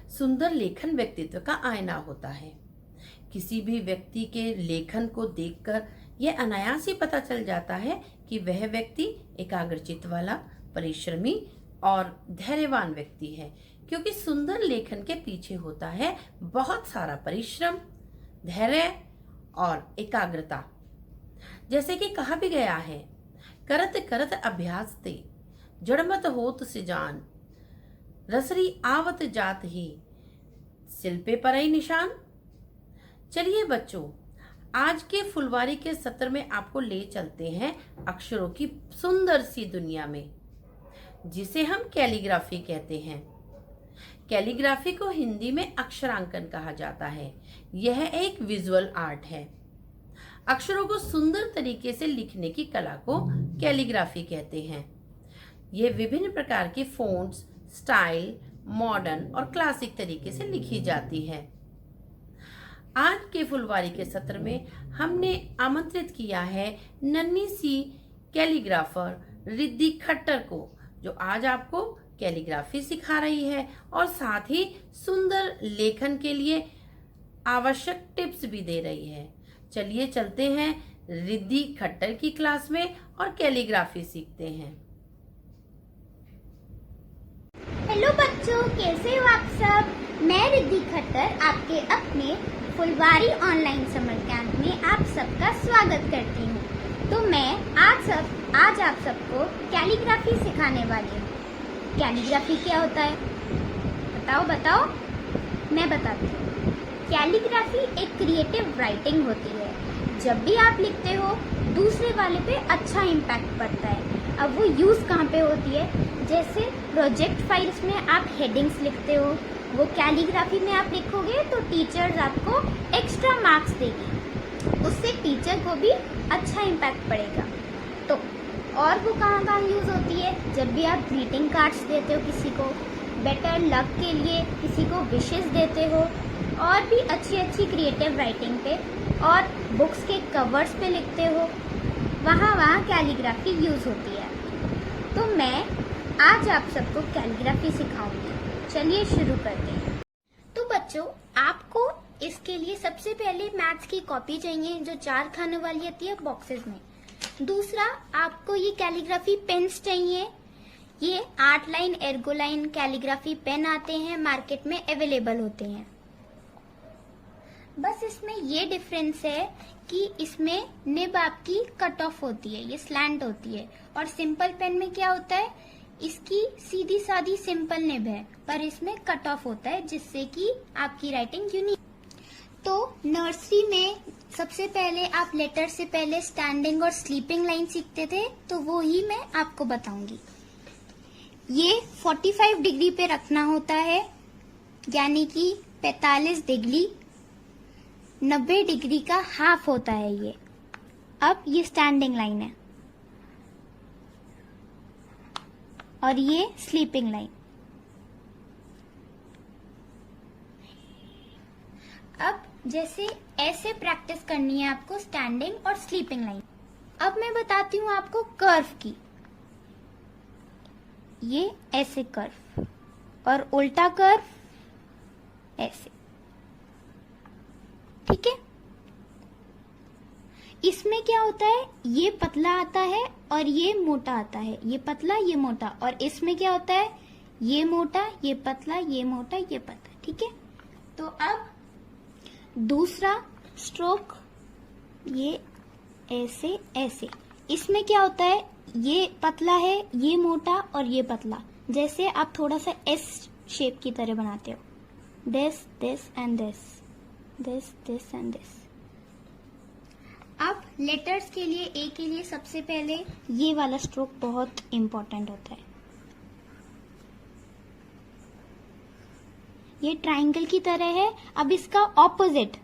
सुंदर लेखन व्यक्तित्व का आईना होता है। किसी भी व्यक्ति के लेखन को देखकर यह अनायास ही पता चल जाता है कि वह व्यक्ति एकाग्रचित्त वाला, परिश्रमी और धैर्यवान व्यक्ति है, क्योंकि सुंदर लेखन के पीछे होता है बहुत सारा परिश्रम, धैर्य और एकाग्रता। जैसे कि कहा भी गया है, करत करत अभ्यास ते जड़मत होत सिजान, रसरी आवत जात ही शिल्पे परई निशान। चलिए बच्चों, आज के फुलवारी के सत्र में आपको ले चलते हैं अक्षरों की सुंदर सी दुनिया में, जिसे हम कैलीग्राफी कहते हैं। कैलीग्राफी को हिंदी में अक्षरांकन कहा जाता है। यह एक विजुअल आर्ट है। अक्षरों को सुंदर तरीके से लिखने की कला को कैलीग्राफी कहते हैं। ये विभिन्न प्रकार के फ़ॉन्ट्स, स्टाइल, मॉडर्न और क्लासिक तरीके से लिखी जाती है। आज के फुलवारी के सत्र में हमने आमंत्रित किया है नन्ही सी कैलीग्राफर रिद्धि खट्टर को, जो आज आपको कैलीग्राफी सिखा रही है और साथ ही सुंदर लेखन के लिए आवश्यक टिप्स भी दे रही है। चलिए चलते हैं रिद्धि खट्टर की क्लास में और कैलीग्राफी सीखते हैं। हेलो बच्चों, कैसे हो आप सब। मैं रिद्धि खट्टर आपके अपने फुलवारी ऑनलाइन समर कैंप में आप सबका स्वागत करती हूँ। तो मैं आज आप सबको कैलीग्राफी सिखाने वाली हूँ। कैलीग्राफी क्या होता है बताओ। मैं बताती हूँ। कैलीग्राफी एक क्रिएटिव राइटिंग होती है। जब भी आप लिखते हो दूसरे वाले पे अच्छा इम्पैक्ट पड़ता है। अब वो यूज़ कहाँ पे होती है, जैसे प्रोजेक्ट फाइल्स में आप हेडिंग्स लिखते हो, वो कैलीग्राफी में आप लिखोगे तो टीचर्स आपको एक्स्ट्रा मार्क्स देगी, उससे टीचर को भी अच्छा इम्पैक्ट पड़ेगा। तो और वो कहाँ यूज़ होती है, जब भी आप ग्रीटिंग कार्ड्स देते हो किसी को, बेटर लक के लिए किसी को विशेस देते हो, और भी अच्छी क्रिएटिव राइटिंग पे और बुक्स के कवर्स पे लिखते हो, वहाँ कैलीग्राफी यूज़ होती है। तो मैं आज आप सबको कैलीग्राफी सिखाऊंगी। चलिए शुरू करते हैं। तो बच्चों, आपको इसके लिए सबसे पहले मैथ्स की कॉपी चाहिए, जो 4 खाने वाली आती है बॉक्सेस में। दूसरा, आपको ये कैलीग्राफी पेन्स चाहिए। ये 8 लाइन एर्गोलाइन कैलीग्राफी पेन आते हैं, मार्केट में अवेलेबल होते हैं। बस इसमें ये डिफरेंस है कि इसमें निब आपकी कट ऑफ होती है, ये स्लैंट होती है, और सिंपल पेन में क्या होता है, इसकी सीधी सादी सिंपल निब है, पर इसमें कट ऑफ होता है, जिससे कि आपकी राइटिंग यूनिक। तो नर्सरी में सबसे पहले आप लेटर से पहले स्टैंडिंग और स्लीपिंग लाइन सीखते थे, तो वो ही मैं आपको बताऊंगी। ये 45 डिग्री पे रखना होता है, यानी कि 45 डिग्री 90 डिग्री का हाफ होता है ये। अब ये स्टैंडिंग लाइन है और ये स्लीपिंग लाइन। अब जैसे ऐसे प्रैक्टिस करनी है आपको, स्टैंडिंग और स्लीपिंग लाइन। अब मैं बताती हूँ आपको कर्व की। ये ऐसे कर्व और उल्टा कर्व ऐसे, ठीक है। इसमें क्या होता है, ये पतला आता है और ये मोटा आता है, ये पतला ये मोटा, और इसमें क्या होता है, ये मोटा ये पतला ये मोटा ये पतला, ठीक है। तो अब दूसरा स्ट्रोक, ये ऐसे ऐसे, इसमें क्या होता है, ये पतला है ये मोटा और ये पतला, जैसे आप थोड़ा सा एस शेप की तरह बनाते हो, this this and this and this. अब लेटर्स के लिए, ए के लिए सबसे पहले ये वाला स्ट्रोक बहुत इंपॉर्टेंट होता है। ये ट्रायंगल की तरह है। अब इसका ऑपोजिट,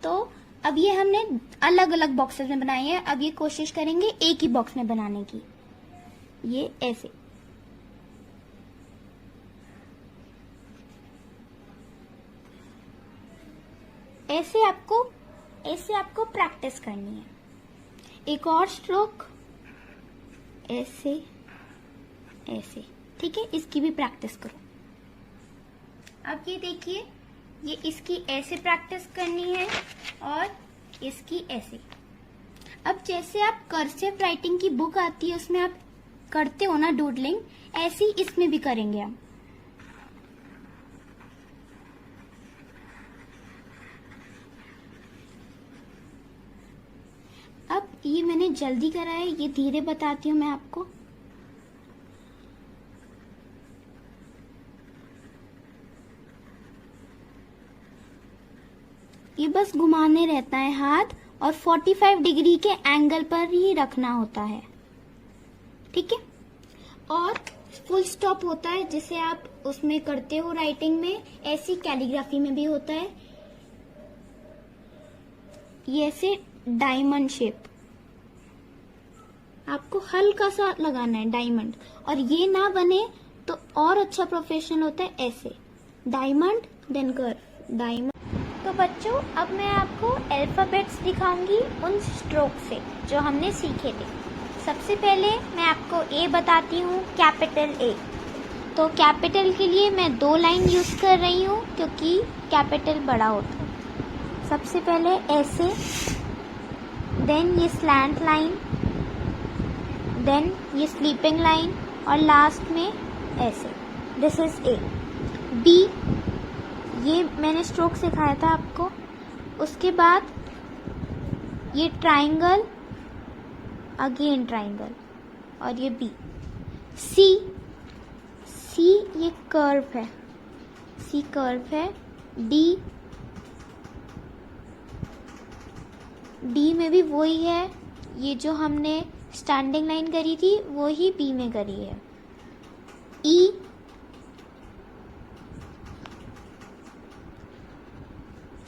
तो अब ये हमने अलग अलग बॉक्सेस में बनाए हैं। अब ये कोशिश करेंगे एक ही बॉक्स में बनाने की। ये ऐसे, ऐसे आपको प्रैक्टिस करनी है। एक और स्ट्रोक ऐसे ऐसे, ठीक है। इसकी भी प्रैक्टिस करो। अब ये देखिए, ये इसकी ऐसे प्रैक्टिस करनी है और इसकी ऐसे। अब जैसे आप कर्सिव राइटिंग की बुक आती है उसमें आप करते हो ना डूडलिंग, ऐसे ही इसमें भी करेंगे हम। अब ये मैंने जल्दी करा है, ये धीरे बताती हूँ मैं आपको। ये बस घुमाने रहता है हाथ और 45 डिग्री के एंगल पर ही रखना होता है, ठीक है। और फुल स्टॉप होता है जिसे आप उसमें करते हो राइटिंग में, ऐसी कैलीग्राफी में भी होता है। ये ऐसे डायमंड शेप आपको हल्का सा लगाना है, डायमंड। और ये ना बने तो और अच्छा प्रोफेशनल होता है, ऐसे डायमंड देन कर्व, डायमंड। तो बच्चों, अब मैं आपको अल्फाबेट्स दिखाऊंगी उन स्ट्रोक से जो हमने सीखे थे। सबसे पहले मैं आपको ए बताती हूँ, कैपिटल ए। तो कैपिटल के लिए मैं 2 लाइन यूज कर रही हूँ क्योंकि कैपिटल बड़ा होता है। सबसे पहले ऐसे, देन ये स्लैंट लाइन, देन ये स्लीपिंग लाइन और लास्ट में ऐसे। This is a. बी, ये मैंने स्ट्रोक सिखाया था आपको। उसके बाद ये ट्राइंगल, अगेन ट्राइंगल और ये बी। सी, सी ये कर्व है, सी कर्व है। डी, डी में भी वही है, ये जो हमने स्टैंडिंग लाइन करी थी वो ही बी में करी है। E,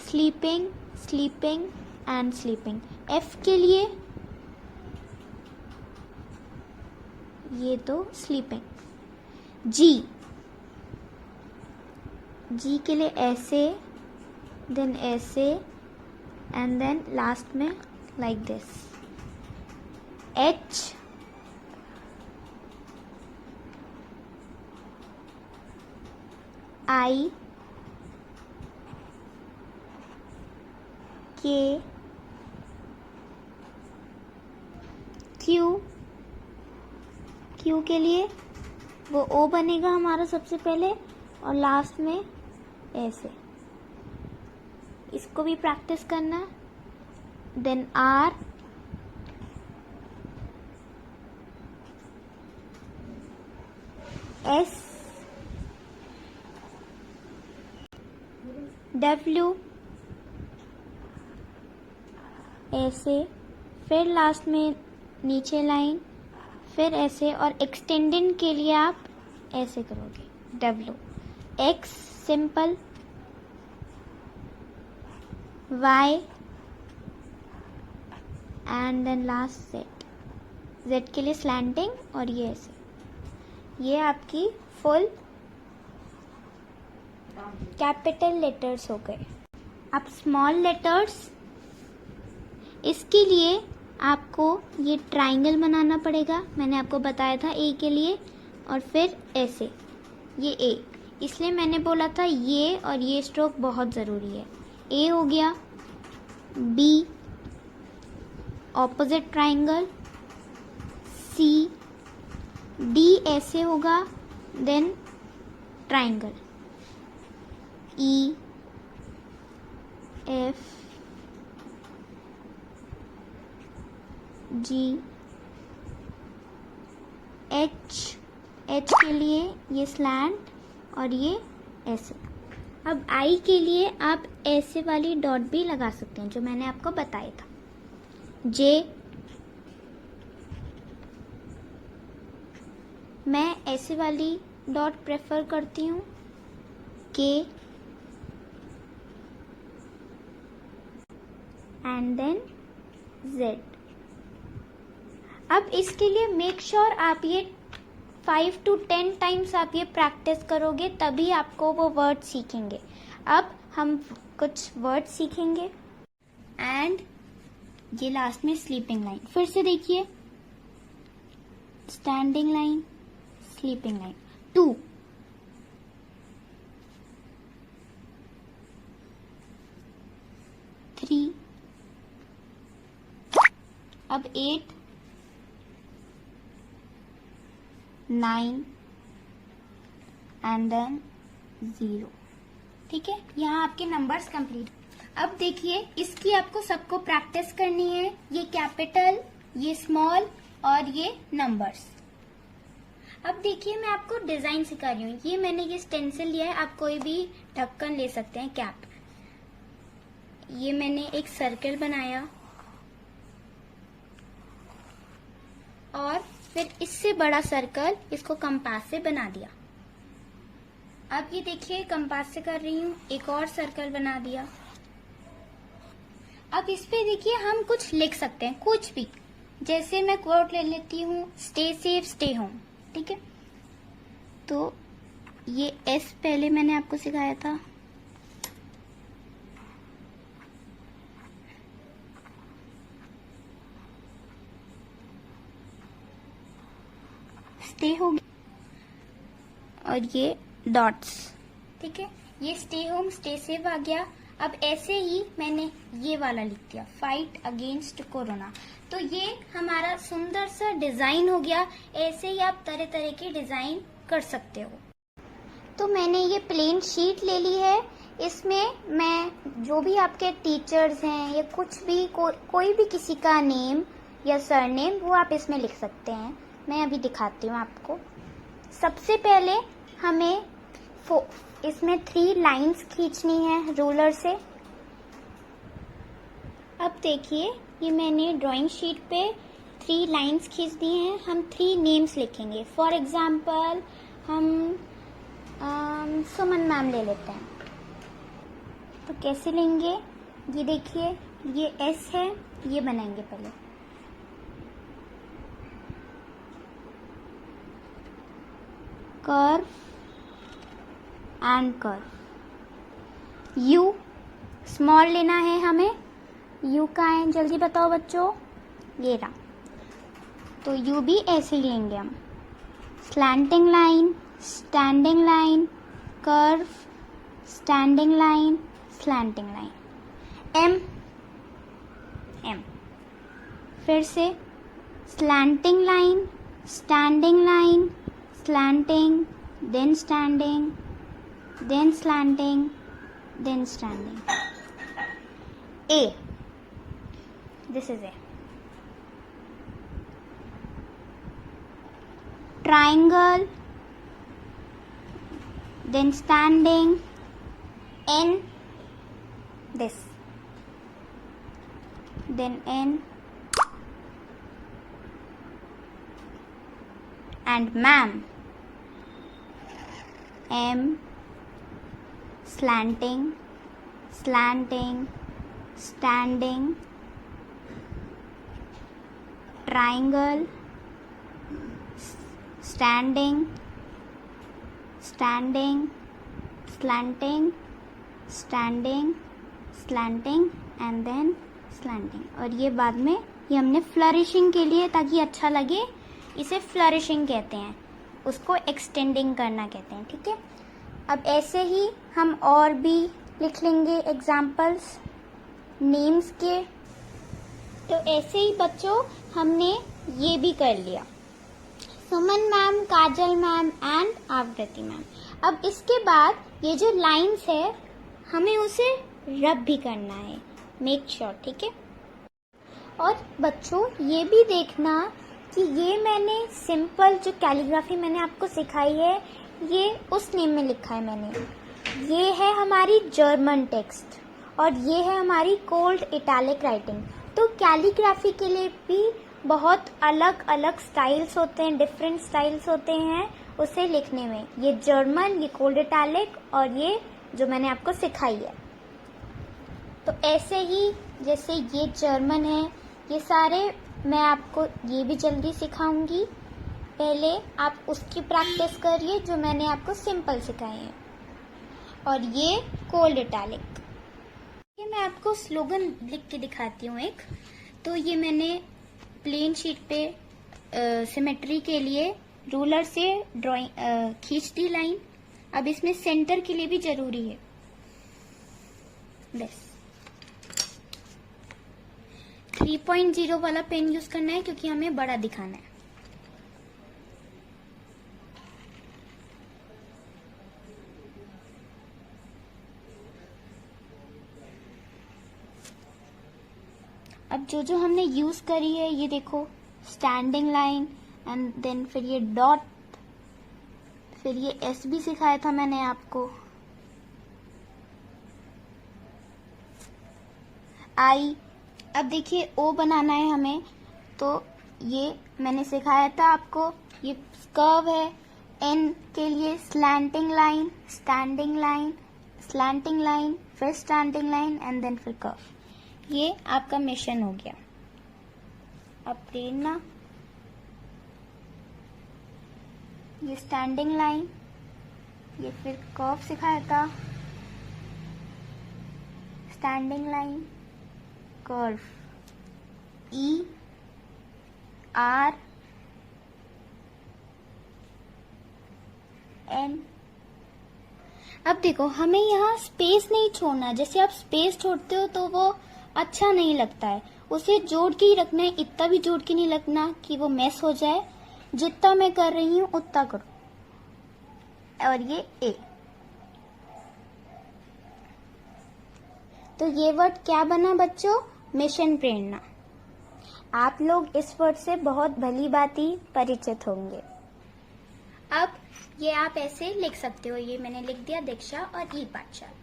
sleeping, sleeping and sleeping. F के लिए ये तो स्लीपिंग। जी, जी के लिए ऐसे, देन ऐसे एंड देन लास्ट में लाइक दिस। एच, आई, के, क्यू, क्यू के लिए वो ओ बनेगा हमारा सबसे पहले और लास्ट में ऐसे। इसको भी प्रैक्टिस करना। देन आर, एस, डब्ल्यू, ऐसे, फिर लास्ट में नीचे लाइन, फिर ऐसे। और एक्सटेंडिंग के लिए आप ऐसे करोगे, W. X simple, Y and then last Z. Z के लिए स्लैंटिंग और ये ऐसे। ये आपकी फुल कैपिटल लेटर्स हो गए। अब स्मॉल लेटर्स, इसके लिए आपको ये ट्राइंगल बनाना पड़ेगा। मैंने आपको बताया था ए के लिए, और फिर ऐसे ये ए, इसलिए मैंने बोला था ये और ये स्ट्रोक बहुत ज़रूरी है। ए हो गया, बी ऑपोजिट ट्राइंगल, सी, डी ऐसे होगा, देन ट्राइंगल, ई, एफ, जी, एच, एच के लिए ये स्लैंट और ये ऐसे। अब आई के लिए आप ऐसे वाली डॉट भी लगा सकते हैं जो मैंने आपको बताया था। जे, मैं ऐसे वाली डॉट प्रेफर करती हूँ। के एंड देन जेड। अब इसके लिए मेक श्योर आप ये 5 to 10 टाइम्स आप ये प्रैक्टिस करोगे, तभी आपको वो वर्ड सीखेंगे। अब हम कुछ वर्ड सीखेंगे एंड ये लास्ट में स्लीपिंग लाइन। फिर से देखिए, standing line, sleeping line. 2, 3, अब 8, 9 and then 0. ठीक है, यहाँ आपके नंबर्स कंप्लीट। अब देखिए, इसकी आपको सबको प्रैक्टिस करनी है। ये कैपिटल, ये स्मॉल और ये नंबर्स। अब देखिए, मैं आपको डिजाइन सिखा रही हूँ। ये मैंने ये स्टेंसिल लिया है, आप कोई भी ढक्कन ले सकते हैं, कैप। ये मैंने एक सर्कल बनाया और फिर इससे बड़ा सर्कल इसको कंपास से बना दिया। अब ये देखिए, कंपास से कर रही हूँ, एक और सर्कल बना दिया। अब इस पे देखिए, हम कुछ लिख सकते हैं, कुछ भी। जैसे मैं कोट ले लेती हूँ, स्टे सेफ स्टे होम। ठीक है, तो ये एस पहले मैंने आपको सिखाया था। स्टे हो गया और ये डॉट्स। ठीक है, ये स्टे होम स्टे सेफ आ गया। अब ऐसे ही मैंने ये वाला लिख दिया, फाइट अगेंस्ट कोरोना। तो ये हमारा सुंदर सा डिजाइन हो गया। ऐसे ही आप तरह तरह की डिजाइन कर सकते हो। तो मैंने ये प्लेन शीट ले ली है। इसमें मैं जो भी आपके टीचर्स हैं या कुछ भी कोई भी किसी का नेम या सरनेम, वो आप इसमें लिख सकते हैं। मैं अभी दिखाती हूँ आपको। सबसे पहले हमें इसमें 3 लाइंस खींचनी है रूलर से। अब देखिए, ये मैंने ड्राइंग शीट पे 3 लाइंस खींच दी हैं। हम 3 नेम्स लिखेंगे। फॉर एग्जाम्पल हम सुमन मैम ले लेते हैं। तो कैसे लेंगे, ये देखिए, ये एस है, ये बनाएंगे पहले। Curve and curve. You small लेना है हमें। यू का है, जल्दी बताओ बच्चों, ये रहा। तो यू भी ऐसे ही लेंगे हम। Slanting line, standing line, curve, standing line, slanting line. M, M फिर से slanting line, standing line, slanting, then standing, then slanting, then standing. A, this is A. Triangle, then standing. N, this, then N, and ma'am. M, slanting, slanting, standing, triangle, standing, standing, slanting, standing, slanting and then slanting। और ये बाद में, ये हमने flourishing के लिए, ताकि अच्छा लगे, इसे फ्लरिशिंग कहते हैं, उसको एक्सटेंडिंग करना कहते हैं। ठीक है, अब ऐसे ही हम और भी लिख लेंगे एग्जाम्पल्स नेम्स के। तो ऐसे ही बच्चों हमने ये भी कर लिया, सुमन मैम, काजल मैम एंड आवृत्ति मैम। अब इसके बाद ये जो लाइंस है, हमें उसे रब भी करना है, मेक श्योर। ठीक है, और बच्चों ये भी देखना कि ये मैंने सिंपल जो कैलीग्राफी मैंने आपको सिखाई है, ये उस नेम में लिखा है मैंने। ये है हमारी जर्मन टेक्स्ट और ये है हमारी कोल्ड इटैलिक राइटिंग। तो कैलीग्राफी के लिए भी बहुत अलग अलग स्टाइल्स होते हैं, डिफरेंट स्टाइल्स होते हैं उसे लिखने में। ये जर्मन, ये कोल्ड इटैलिक और ये जो मैंने आपको सिखाई है। तो ऐसे ही जैसे ये जर्मन है, ये सारे मैं आपको ये भी जल्दी सिखाऊंगी। पहले आप उसकी प्रैक्टिस करिए जो मैंने आपको सिंपल सिखाए हैं। और ये कोल्ड इटैलिक, ये मैं आपको स्लोगन लिख के दिखाती हूँ एक। तो ये मैंने प्लेन शीट पे सिमेट्री के लिए रूलर से ड्राइंग खींच दी लाइन। अब इसमें सेंटर के लिए भी जरूरी है। बस 3.0 वाला पेन यूज करना है क्योंकि हमें बड़ा दिखाना है। अब जो हमने यूज करी है ये देखो, स्टैंडिंग लाइन एंड देन फिर ये डॉट, फिर ये एस भी सिखाया था मैंने आपको, आई। अब देखिए ओ बनाना है हमें, तो ये मैंने सिखाया था आपको, ये कर्व है। एन के लिए slanting line, standing line, slanting line, फिर स्टैंडिंग लाइन एंड देन फिर कर्व। ये आपका मिशन हो गया। अब प्रेरणा, ये स्टैंडिंग लाइन, ये फिर कर्व सिखाया था, standing line, curve, E R N. अब देखो हमें यहाँ स्पेस नहीं छोड़ना, जैसे आप स्पेस छोड़ते हो तो वो अच्छा नहीं लगता है, उसे जोड़ के ही रखना है, इतना भी जोड़ के नहीं रखना कि वो मैस हो जाए। जितना मैं कर रही हूँ उतना करो। और ये ए, तो ये वर्ड क्या बना बच्चों? मिशन प्रेरणा। आप लोग इस वर्ड से बहुत भली भांति परिचित होंगे। अब ये आप ऐसे लिख सकते हो, ये मैंने लिख दिया दीक्षा और ई पाठशाला।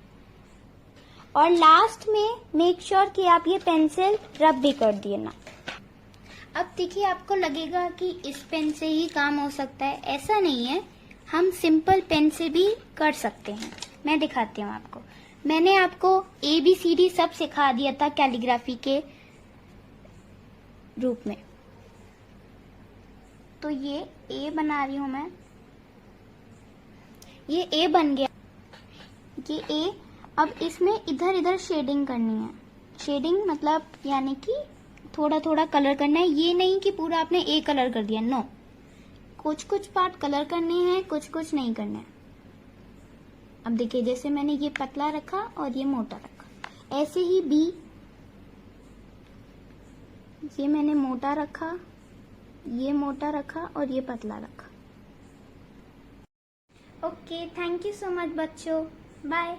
और लास्ट में मेक श्योर कि आप ये पेंसिल रब भी कर दिए ना। अब देखिए आपको लगेगा कि इस पेन से ही काम हो सकता है, ऐसा नहीं है, हम सिंपल पेन से भी कर सकते हैं। मैं दिखाती हूँ आपको। मैंने आपको ABCD सब सिखा दिया था कैलीग्राफी के रूप में। तो ये ए बना रही हूं मैं, ये ए बन गया, ये ए। अब इसमें इधर इधर शेडिंग करनी है। शेडिंग मतलब यानी कि थोड़ा थोड़ा कलर करना है, ये नहीं कि पूरा आपने ए कलर कर दिया, नो। कुछ कुछ पार्ट कलर करने हैं, कुछ कुछ नहीं करना है। अब देखिए जैसे मैंने ये पतला रखा और ये मोटा रखा, ऐसे ही बी, ये मैंने मोटा रखा, ये मोटा रखा और ये पतला रखा। Okay, thank you so much बच्चों, बाय।